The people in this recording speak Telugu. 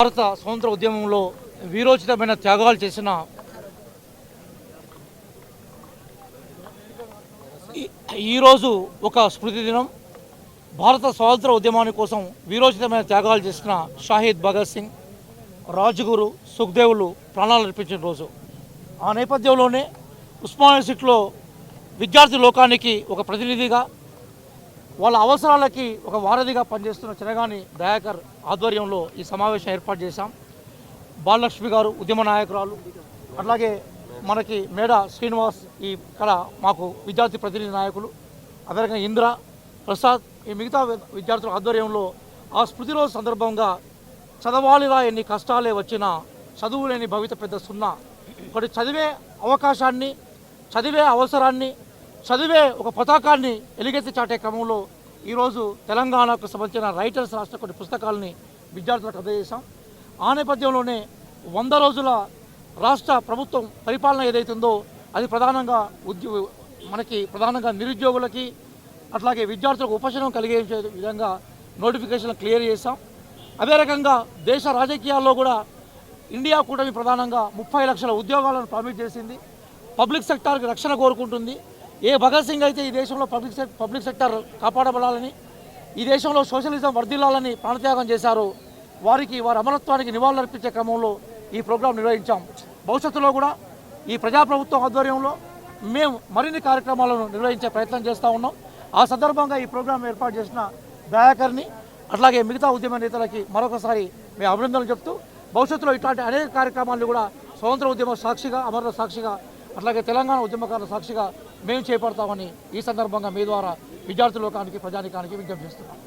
భారత స్వతంత్ర ఉద్యమంలో వీరోచితమైన త్యాగాలు చేసిన ఈరోజు ఒక స్మృతి దినం. భారత స్వాతంత్ర ఉద్యమాని కోసం వీరోచితమైన త్యాగాలు చేసిన షాహిద్ భగత్ సింగ్, రాజ్గురు, సుఖ్దేవులు ప్రాణాలు అర్పించిన రోజు. ఆ నేపథ్యంలోనే ఉస్మానియా యూనివర్సిటీలో విద్యార్థి లోకానికి ఒక ప్రతినిధిగా, వాళ్ళ అవసరాలకి ఒక వారధిగా పనిచేస్తున్న చినగాని దయాకర్ ఆధ్వర్యంలో ఈ సమావేశం ఏర్పాటు చేశాం. బాలలక్ష్మి గారు ఉద్యమ నాయకురాలు, అట్లాగే మనకి మేడ శ్రీనివాస్ ఇక్కడ మాకు విద్యార్థి ప్రతినిధి నాయకులు, అదేవిధంగా ఇంద్ర ప్రసాద్, ఈ మిగతా విద్యార్థుల ఆధ్వర్యంలో ఆ స్మృతి రోజు సందర్భంగా చదవాలిరా ఎన్ని కష్టాలే వచ్చినా చదువు లేని భవిత పెద్ద సున్నా, ఒకటి చదివే అవకాశాన్ని, చదివే అవసరాన్ని, చదివే ఒక పతాకాన్ని ఎలుగెత్తి చాటే క్రమంలో ఈరోజు తెలంగాణకు సంబంధించిన రైటర్స్ రాష్ట్ర కొన్ని పుస్తకాలని విద్యార్థులకు అందజేశాం. ఆ నేపథ్యంలోనే 100 రోజుల రాష్ట్ర ప్రభుత్వం పరిపాలన ఏదైతుందో అది ప్రధానంగా నిరుద్యోగులకి, అట్లాగే విద్యార్థులకు ఉపశమనం కలిగే విధంగా నోటిఫికేషన్లు క్లియర్ చేశాం. అదే రకంగా దేశ రాజకీయాల్లో కూడా ఇండియా కూటమి ప్రధానంగా 30 లక్షల ఉద్యోగాలను ప్రామిస్ చేసింది. పబ్లిక్ సెక్టార్కి రక్షణ కోరుకుంటుంది. ఏ భగత్ సింగ్ అయితే ఈ దేశంలో పబ్లిక్ సెక్టర్ కాపాడబడాలని, ఈ దేశంలో సోషలిజం వర్ధిల్లాలని ప్రాణత్యాగం చేశారో వారి అమరత్వానికి నివాళులర్పించే క్రమంలో ఈ ప్రోగ్రాం నిర్వహించాం. భవిష్యత్తులో కూడా ఈ ప్రజాప్రభుత్వం ఆధ్వర్యంలో మేము మరిన్ని కార్యక్రమాలను నిర్వహించే ప్రయత్నం చేస్తూ ఉన్నాం. ఆ సందర్భంగా ఈ ప్రోగ్రాం ఏర్పాటు చేసిన దయాకర్ని, అట్లాగే మిగతా ఉద్యమ నేతలకి మరొకసారి మేము అభినందనలు చెప్తూ, భవిష్యత్తులో ఇట్లాంటి అనేక కార్యక్రమాలు కూడా స్వతంత్ర ఉద్యమ సాక్షిగా, అమరుల సాక్షిగా, అట్లాగే తెలంగాణ ఉద్యమకారుల సాక్షిగా మేము చేపడతామని ఈ సందర్భంగా మీ ద్వారా విద్యార్థి లోకానికి, ప్రజానికానికి విజ్ఞప్తి చేస్తున్నాం.